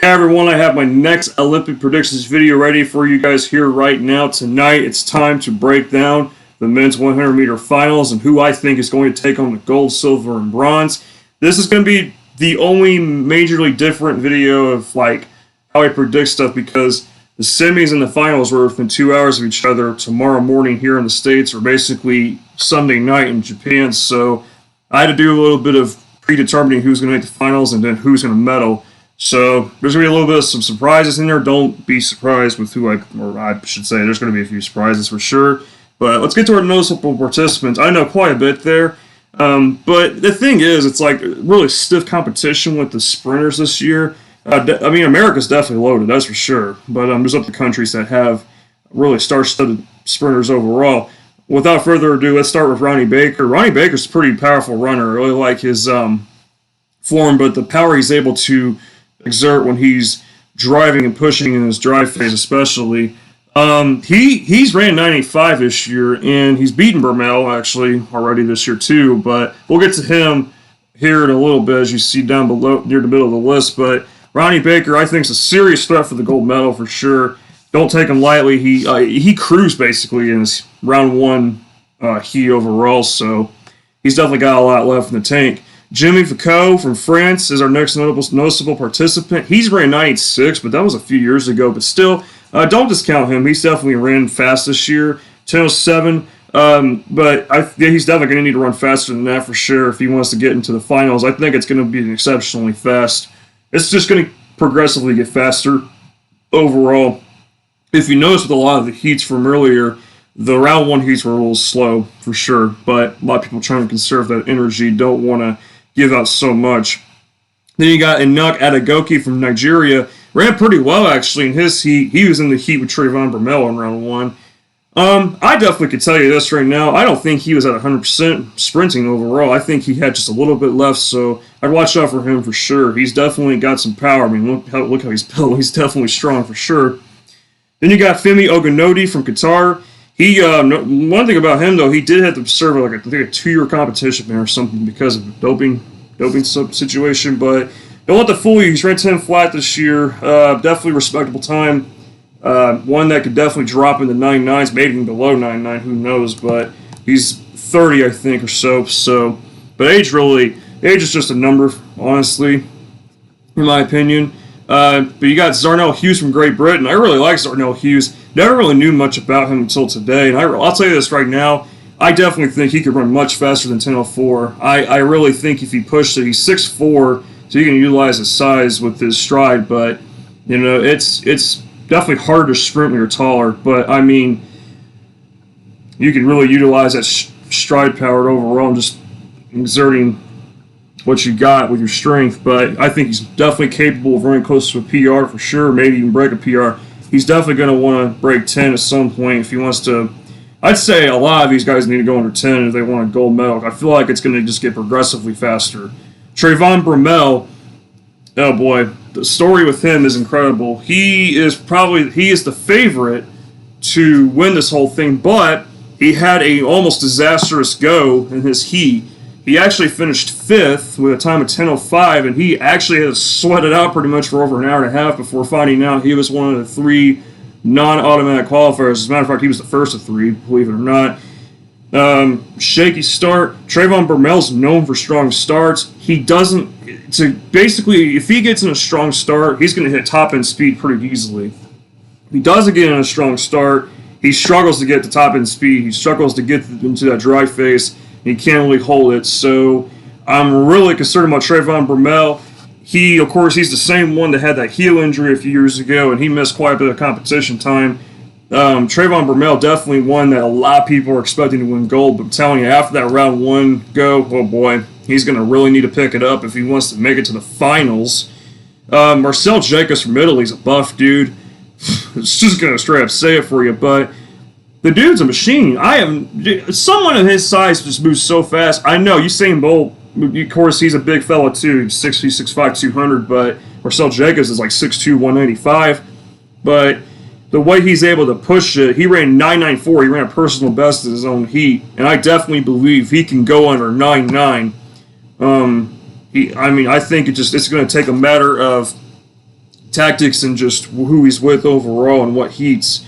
Hey everyone, I have my next Olympic predictions video ready for you guys here right now. Tonight, it's time to break down the men's 100 meter finals and who I think is going to take on the gold, silver, and bronze. This is going to be the only majorly different video of like how I predict stuff because the semis and the finals were within 2 hours of each other tomorrow morning here in the States, or basically Sunday night in Japan. So I had to do a little bit of predetermining who's going to make the finals and then who's going to medal. So there's going to be a little bit of some surprises in there. Don't be surprised with who I should say there's going to be a few surprises for sure. But let's get to our noticeable participants. I know quite a bit there. But the thing is, it's like really stiff competition with the sprinters this year. America's definitely loaded, that's for sure. But there's other countries that have really star-studded sprinters overall. Without further ado, let's start with Ronnie Baker. Ronnie Baker's a pretty powerful runner. I really like his form, but the power he's able to exert when he's driving and pushing in his drive phase especially. He's ran 9.85 this year, and he's beaten Bermel actually already this year too, but we'll get to him here in a little bit as you see down below near the middle of the list. But Ronnie Baker, I think, is a serious threat for the gold medal for sure. Don't take him lightly. He cruised basically in his round one heat overall, so he's definitely got a lot left in the tank. Jimmy Foucault from France is our next noticeable participant. He's ran 9.86, but that was a few years ago. But still, don't discount him. He's definitely ran fast this year, 10.07. But he's definitely going to need to run faster than that for sure if he wants to get into the finals. I think it's going to be exceptionally fast. It's just going to progressively get faster overall. If you notice with a lot of the heats from earlier, the round one heats were a little slow for sure, but a lot of people trying to conserve that energy don't want to give out so much. Then you got Enoch Adegoke from Nigeria. Ran pretty well, actually, in his heat. He was in the heat with Trayvon Bermel in round one. I definitely could tell you this right now. I don't think he was at 100% sprinting overall. I think he had just a little bit left, so I'd watch out for him for sure. He's definitely got some power. I mean, look how he's built. He's definitely strong for sure. Then you got Femi Ogunodi from Qatar. One thing about him, though, he did have to serve like a 2-year competition there or something because of the doping situation. But don't let that fool you. He's ran 10 flat this year. Definitely respectable time. One that could definitely drop into 9.9s, maybe even below 9.9. Who knows? But he's 30, I think, or so. But age is just a number, honestly, in my opinion. But you got Zarnell Hughes from Great Britain. I really like Zarnell Hughes. Never really knew much about him until today. And I'll tell you this right now. I definitely think he could run much faster than 10.04. I really think if he pushed it, he's 6'4", so he can utilize his size with his stride. But, you know, it's definitely harder to sprint when you're taller. But, I mean, you can really utilize that stride power overall and just exerting what you got with your strength. But I think he's definitely capable of running close to a PR for sure, maybe even break a PR. He's definitely going to want to break 10 at some point if he wants to. I'd say a lot of these guys need to go under 10 if they want a gold medal. I feel like it's going to just get progressively faster. Trayvon Bermel, oh boy, the story with him is incredible. He is the favorite to win this whole thing, but he had a almost disastrous go in his heat. He actually finished 5th with a time of 10.05, and he actually had to sweat it out pretty much for over an hour and a half before finding out he was one of the 3 non-automatic qualifiers. As a matter of fact, he was the first of 3, believe it or not. Shaky start. Trayvon Bermel's known for strong starts. If he gets in a strong start, he's going to hit top-end speed pretty easily. If he doesn't get in a strong start, he struggles to get to top-end speed. He struggles to get into that drive phase. He can't really hold it, so I'm really concerned about Trayvon Bermel. Of course, he's the same one that had that heel injury a few years ago, and he missed quite a bit of competition time. Trayvon Bermel definitely one that a lot of people are expecting to win gold, but I'm telling you, after that round one go, oh boy, he's going to really need to pick it up if he wants to make it to the finals. Marcel Jacobs from Italy's a buff dude. It's just going to straight up say it for you, but the dude's a machine. Someone of his size just moves so fast. I know, Usain Bolt, of course, he's a big fella too. He's 6'5", 200, but Marcel Jacobs is like 6'2", 195. But the way he's able to push it, he ran 9.94. He ran a personal best in his own heat, and I definitely believe he can go under 9.9. I think it's going to take a matter of tactics and just who he's with overall and what heats.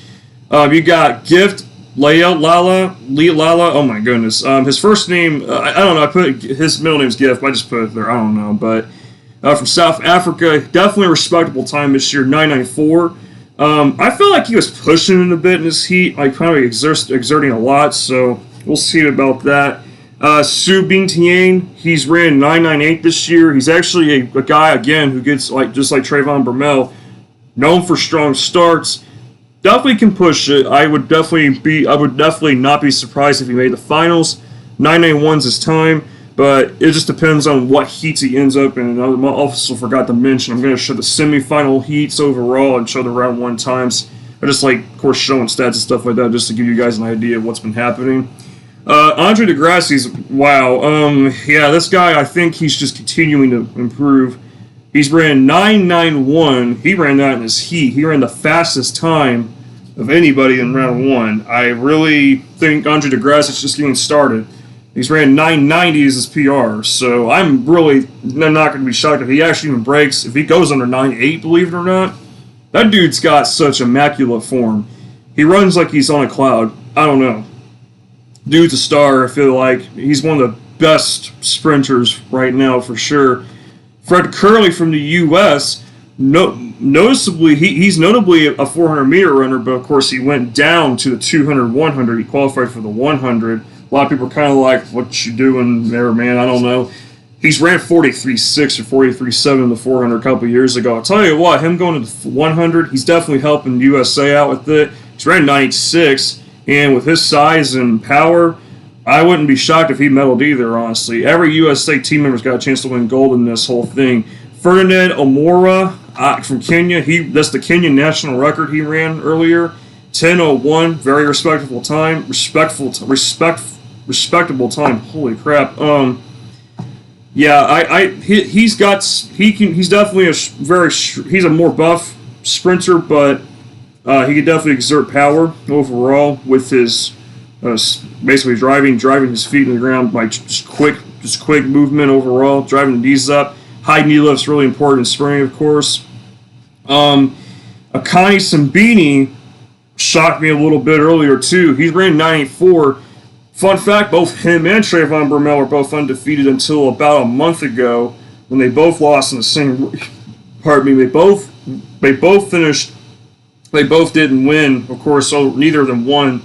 You got Gift Lala. Oh my goodness. His first name, I don't know. I put his middle name's Gift. I just put it there. I don't know, but from South Africa, definitely a respectable time this year, 994. I feel like he was pushing it a bit in his heat, like probably exerting a lot. So we'll see about that. Su Bingtian, he's ran 998 this year. He's actually a guy again who gets just like Trayvon Bromell, known for strong starts. Definitely can push it. I would definitely not be surprised if he made the finals. 991's his time, but it just depends on what heats he ends up in. And I also forgot to mention, I'm going to show the semifinal heats overall and show the round 1 times. I just like, of course, showing stats and stuff like that just to give you guys an idea of what's been happening. Andre DeGrassi's, wow. Yeah, this guy, I think he's just continuing to improve. He's ran 991. He ran that in his heat. He ran the fastest time of anybody in round 1. I really think Andre DeGrassi's just getting started. He's ran 990 as his PR, so I'm not going to be shocked if he actually even breaks. If he goes under 9.8, believe it or not, that dude's got such immaculate form. He runs like he's on a cloud. I don't know. Dude's a star. I feel like he's one of the best sprinters right now for sure. Fred Curley from the U.S. Noticeably, he's notably a 400-meter runner, but of course he went down to the 200, 100. He qualified for the 100. A lot of people are kind of like, "What you doing there, man?" I don't know. He's ran 43.6 or 43.7 in the 400 a couple years ago. I'll tell you what, him going to the 100, he's definitely helping USA out with it. He's ran 96. And with his size and power, I wouldn't be shocked if he medaled either, honestly. Every USA team member's got a chance to win gold in this whole thing. Ferdinand Omora from Kenya, that's the Kenyan national record he ran earlier. 10:01, very respectable time. Respectable time. Holy crap. Yeah, he's definitely he's a more buff sprinter, but he could definitely exert power overall with his basically driving his feet in the ground by just quick movement overall, driving the knees up. High knee lift's really important in sprinting, of course. Akani Simbini shocked me a little bit earlier too. He ran 984. Fun fact: both him and Trayvon Bromell were both undefeated until about a month ago when they both lost in the same. Pardon me. They both finished. They both didn't win, of course, so neither of them won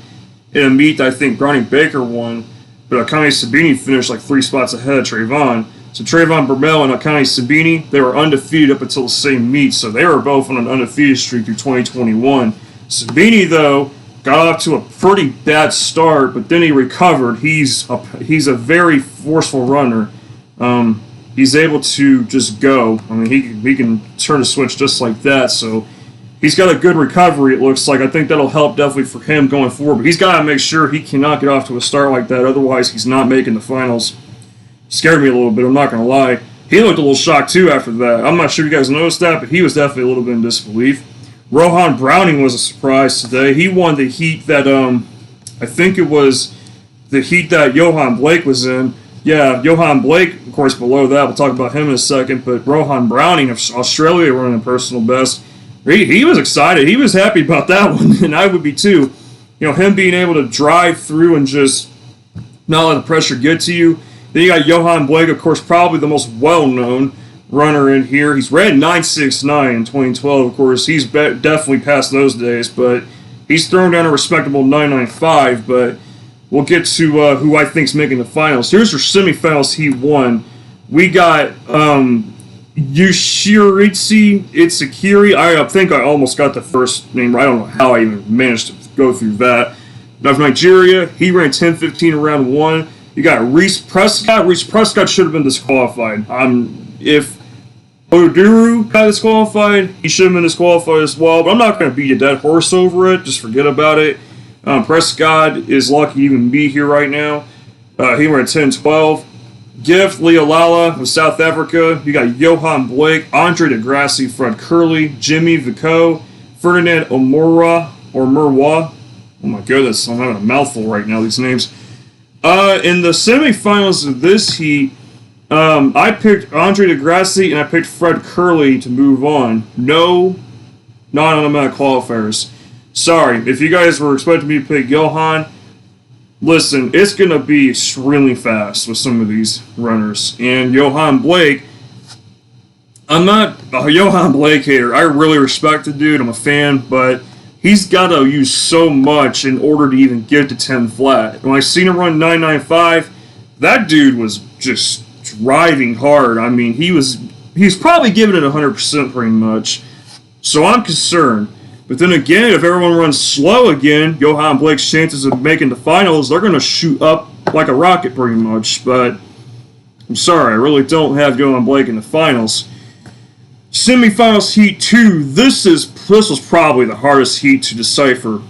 in a meet I think Brownie Baker won, but Akani Sabini finished like 3 spots ahead of Trayvon. So Trayvon Bromell and Akani Sabini, they were undefeated up until the same meet, so they were both on an undefeated streak through 2021. Sabini, though, got off to a pretty bad start, but then he recovered. He's a very forceful runner. He's able to just go. I mean, he can turn a switch just like that, so he's got a good recovery, it looks like. I think that'll help definitely for him going forward. But he's got to make sure he cannot get off to a start like that. Otherwise, he's not making the finals. Scared me a little bit, I'm not going to lie. He looked a little shocked, too, after that. I'm not sure if you guys noticed that, but he was definitely a little bit in disbelief. Rohan Browning was a surprise today. He won the heat that, I think it was the heat that Johan Blake was in. Yeah, Johan Blake, of course, below that. We'll talk about him in a second. But Rohan Browning of Australia running a personal best. He was excited. He was happy about that one, and I would be too. You know, him being able to drive through and just not let the pressure get to you. Then you got Johan Blake, of course, probably the most well-known runner in here. He's ran 9.69 in 2012, of course. He's definitely past those days, but he's thrown down a respectable 9.95, but we'll get to who I think's making the finals. Here's your semifinals he won. We got Yushiritsi Itsukiri. I think I almost got the first name right. I don't know how I even managed to go through that. Of Nigeria, he ran 10.15 in round 1. You got Reese Prescott. Reese Prescott should have been disqualified. If Oduru got disqualified, he should have been disqualified as well. But I'm not going to beat a dead horse over it. Just forget about it. Prescott is lucky to even be here right now. He ran 10.12. Gift Leolala of South Africa. You got Johan Blake, Andre DeGrassi, Fred Curley, Jimmy Vico, Ferdinand Omura. Oh my goodness, I'm having a mouthful right now, these names. In the semifinals of this heat, I picked Andre DeGrassi and I picked Fred Curley to move on. No non-automatic qualifiers. Sorry, if you guys were expecting me to pick Johan, listen, it's going to be extremely fast with some of these runners. And Johan Blake, I'm not a Johan Blake hater. I really respect the dude. I'm a fan, but he's got to use so much in order to even get to 10 flat. When I seen him run 995, that dude was just driving hard. I mean, he's probably giving it 100% pretty much. So I'm concerned. But then again, if everyone runs slow again, Johan Blake's chances of making the finals, they're going to shoot up like a rocket pretty much. But I'm sorry, I really don't have Johan Blake in the finals. Semifinals Heat 2, this was probably the hardest heat to decipher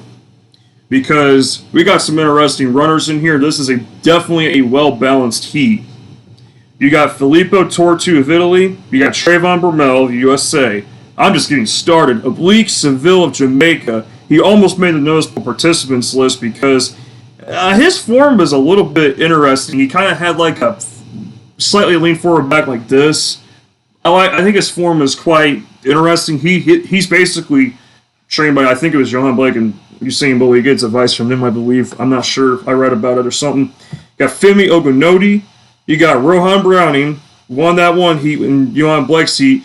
because we got some interesting runners in here. This is definitely a well-balanced heat. You got Filippo Tortu of Italy. You got Trayvon Bromell of USA. I'm just getting started. Oblique Seville of Jamaica. He almost made the noticeable participants list because his form was a little bit interesting. He kind of had like a slightly lean forward back like this. I think his form is quite interesting. He's basically trained by, I think it was Johan Blake and Usain Bolt. He gets advice from them, I believe. I'm not sure. I read about it or something. You got Femi Ogunodi. You got Rohan Browning. Won that one heat in Johan Blake's heat.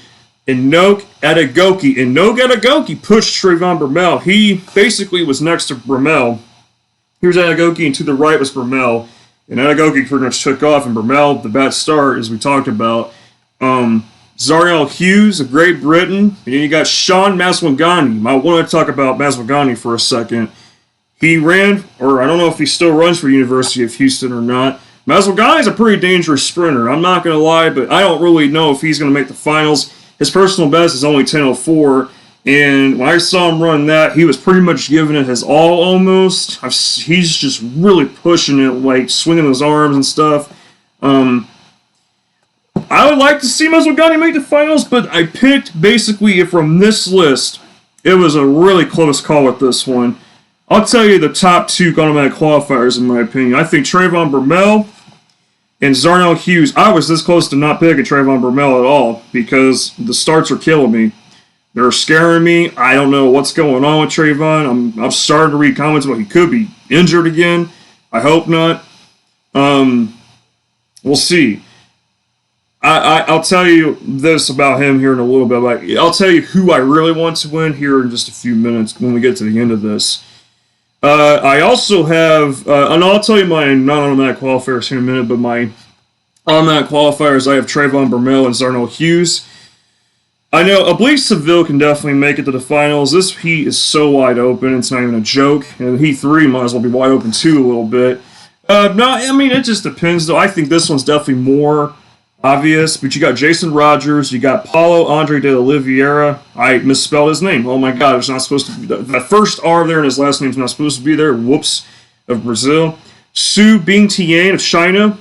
And Inoke Adegoke. And Inoke Adegoke pushed Trayvon Bromell. He basically was next to Bromell. Here's Adegoke, and to the right was Bromell. And Adegoke pretty much took off, and Bromell, the bad start, as we talked about. Zariel Hughes of Great Britain. And then you got Sean Maswangani. I want to talk about Maswangani for a second. He ran, or I don't know if he still runs for University of Houston or not. Maswangani is a pretty dangerous sprinter. I'm not going to lie, but I don't really know if he's going to make the finals. His personal best is only 10:04. And when I saw him run that, he was pretty much giving it his all almost. He's just really pushing it, like swinging his arms and stuff. I would like to see Maswangani make the finals, but I picked basically from this list. It was a really close call with this one. I'll tell you the top two automatic qualifiers in my opinion. I think Trayvon Bromell and Zariel Hughes. I was this close to not picking Trayvon Bromell at all because the starts are killing me. They're scaring me. I don't know what's going on with Trayvon. I'm starting to read comments about he could be injured again. I hope not. We'll see. I'll tell you this about him here in a little bit. Like, I'll tell you who I really want to win here in just a few minutes when we get to the end of this. I also have, and I'll tell you my non-automatic qualifiers here in a minute, but my automatic qualifiers, I have Trayvon Bromell and Zariel Hughes. I know Oblique Seville can definitely make it to the finals. This heat is so wide open, it's not even a joke. And Heat 3 might as well be wide open too a little bit. No, I mean, it just depends though. I think this one's definitely more obvious, but you got Jason Rogers, you got Paulo Andre de Oliveira. I misspelled his name. Oh my God, it's not supposed to be. The first R there in his last name's not supposed to be there. Whoops, of Brazil. Su Bingtian of China.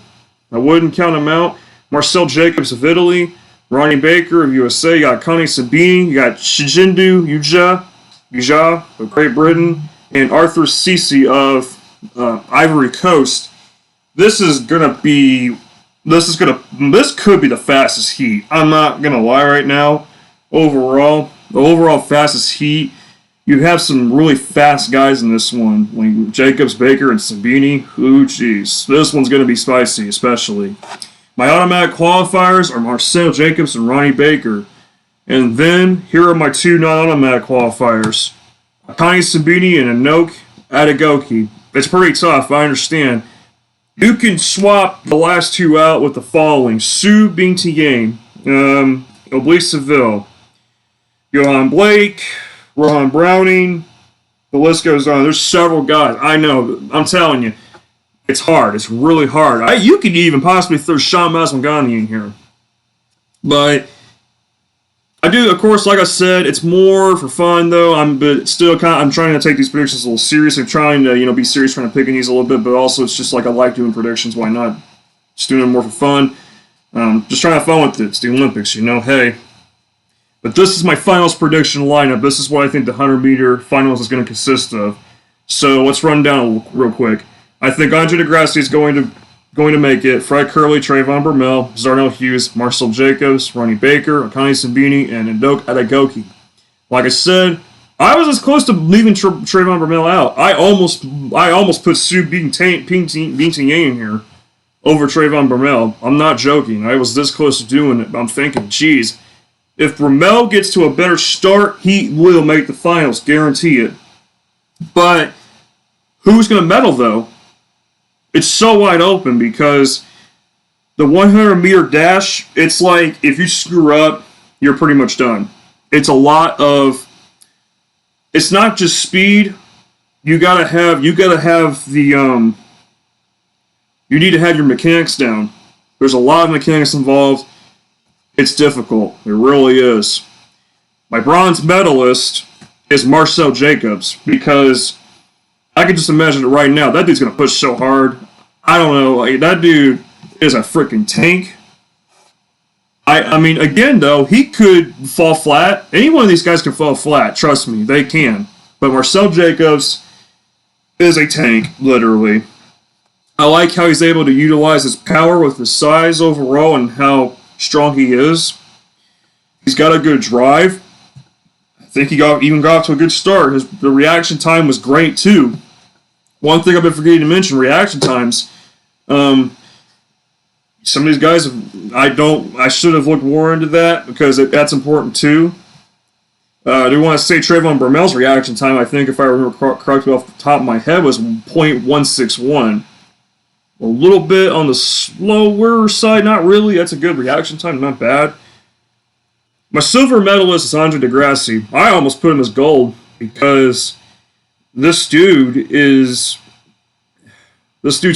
I wouldn't count him out. Marcel Jacobs of Italy. Ronnie Baker of USA. You got Connie Sabini. You got Shijindu Uja of Great Britain. And Arthur Ceci of Ivory Coast. This could be the fastest heat. I'm not gonna lie right now. The overall fastest heat. You have some really fast guys in this one, like Jacobs, Baker, and Sabini. Ooh, jeez, this one's gonna be spicy, especially. My automatic qualifiers are Marcel Jacobs and Ronnie Baker, and then here are my two non-automatic qualifiers: Connie Sabini and Inoke Adegoke. It's pretty tough, I understand. You can swap the last two out with the following: Su Bingtian, Oblique Seville, Johan Blake, Rohan Browning. The list goes on. There's several guys. I know. I'm telling you, it's hard. It's really hard. You could even possibly throw Sean Maswangani in here. But I do, of course, like I said, it's more for fun though. I'm trying to take these predictions a little serious. I'm trying to, be serious, trying to pick these a little bit, but also it's just like I like doing predictions. Why not? Just doing it more for fun. Just trying to have fun with it. It's the Olympics, hey. But this is my finals prediction lineup. This is what I think the 100-meter finals is going to consist of. So let's run down real quick. I think Andre DeGrassi is going to going to make it: Fred Curley, Trayvon Burmell, Zarnell Hughes, Marcel Jacobs, Ronnie Baker, Akani Sabini, and Ndoke Adegoke. Like I said, I was as close to leaving Trayvon Burmell out. I almost put Sue Bing-Ting in here over Trayvon Burmell. I'm not joking. I was this close to doing it. But I'm thinking, geez, if Burmell gets to a better start, he will make the finals. Guarantee it. But who's going to medal, though? It's so wide open because the 100-meter dash, it's like if you screw up, you're pretty much done. It's a lot of, it's not just speed. You gotta have the, you need to have your mechanics down. There's a lot of mechanics involved. It's difficult. It really is. My bronze medalist is Marcel Jacobs because I can just imagine it right now. That dude's going to push so hard. I don't know. Like, that dude is a freaking tank. I mean, again, though, he could fall flat. Any one of these guys can fall flat. Trust me, they can. But Marcel Jacobs is a tank, literally. I like how he's able to utilize his power with his size overall and how strong he is. He's got a good drive. I think he even got off to a good start. The reaction time was great, too. One thing I've been forgetting to mention, reaction times. Some of these guys, I should have looked more into that because that's important, too. I do want to say Trayvon Burmell's reaction time, I think, if I remember correctly off the top of my head, was 0.161. A little bit on the slower side, not really. That's a good reaction time, not bad. My silver medalist is Andre DeGrassi. I almost put him as gold because this dude's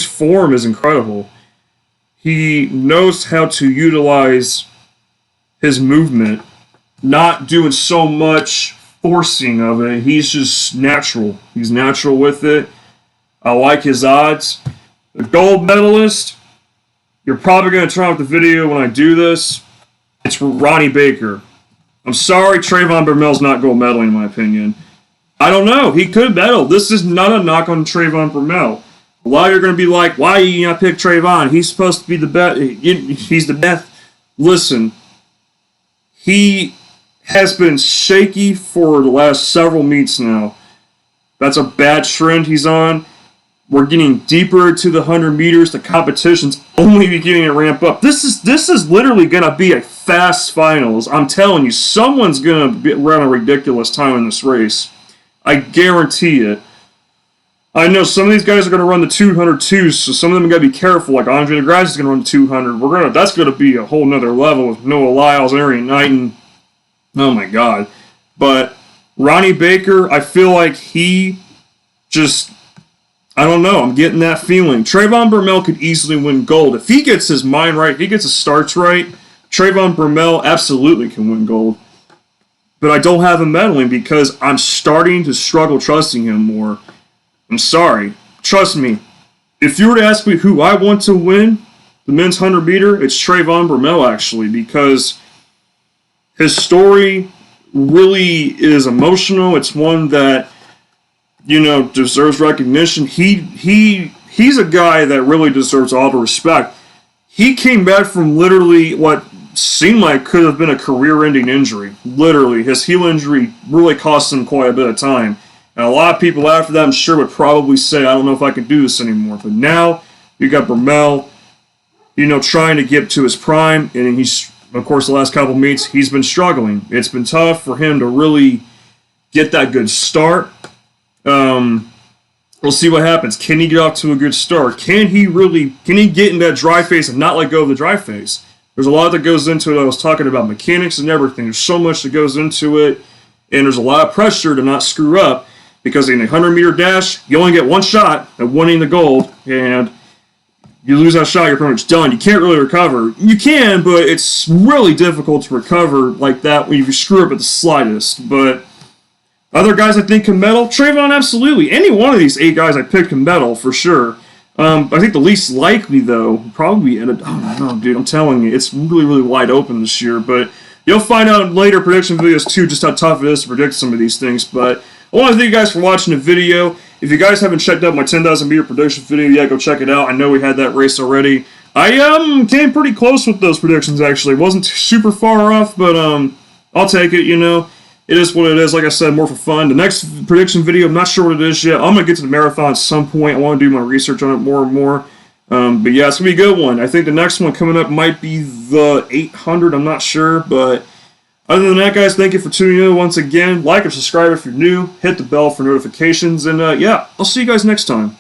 form is incredible. He knows how to utilize his movement, not doing so much forcing of it. He's just natural. He's natural with it. I like his odds. The gold medalist, you're probably going to turn off the video when I do this. It's Ronnie Baker. I'm sorry Trayvon Burmell's not gold medaling, in my opinion. I don't know. He could medal. This is not a knock on Trayvon Burmell. A lot of you are going to be like, why do you not pick Trayvon? He's supposed to be the best. He's the best. Listen, he has been shaky for the last several meets now. That's a bad trend he's on. We're getting deeper into the 100 meters. The competition's only beginning to ramp up. This is literally going to be a fast finals. I'm telling you, someone's going to run a ridiculous time in this race. I guarantee it. I know some of these guys are going to run the 200 too, so some of them got to be careful. Like Andre DeGrassi is going to run the 200. That's going to be a whole nother level with Noah Lyles, Arian Knighton. Oh my God! But Ronnie Baker, I feel like he just, I don't know. I'm getting that feeling. Trayvon Burmell could easily win gold if he gets his mind right. If he gets his starts right, Trayvon Burmell absolutely can win gold. But I don't have him medaling because I'm starting to struggle trusting him more. I'm sorry. Trust me. If you were to ask me who I want to win the men's 100 meter, it's Trayvon Burmell, actually, because his story really is emotional. It's one that, you know, deserves recognition. He's a guy that really deserves all the respect. He came back from literally what seemed like could have been a career-ending injury. Literally, his heel injury really cost him quite a bit of time. And a lot of people after that, I'm sure, would probably say, I don't know if I can do this anymore. But now, you got Burmell, you know, trying to get to his prime. And he's, of course, the last couple meets, he's been struggling. It's been tough for him to really get that good start. We'll see what happens. Can he get off to a good start? Can he get in that dry phase and not let go of the dry phase? There's a lot that goes into it. I was talking about mechanics and everything. There's so much that goes into it. And there's a lot of pressure to not screw up. Because in a 100-meter dash, you only get one shot at winning the gold, and you lose that shot, you're pretty much done. You can't really recover. You can, but it's really difficult to recover like that when you screw up at the slightest. But other guys I think can medal. Trayvon, absolutely. Any one of these 8 guys I picked can medal, for sure. I think the least likely, though, probably oh no, dude, I'm telling you, it's really, really wide open this year. But you'll find out in later prediction videos, too, just how tough it is to predict some of these things. But I want to thank you guys for watching the video. if you guys haven't checked out my 10,000 meter prediction video yet, go check it out. I know we had that race already. I came pretty close with those predictions, actually. Wasn't super far off, but I'll take it, you know. It is what it is. Like I said, more for fun. The next prediction video, I'm not sure what it is yet. I'm going to get to the marathon at some point. I want to do my research on it more and more. But yeah, it's going to be a good one. I think the next one coming up might be the 800. I'm not sure. But other than that, guys, thank you for tuning in once again. Like or subscribe if you're new. Hit the bell for notifications. And yeah, I'll see you guys next time.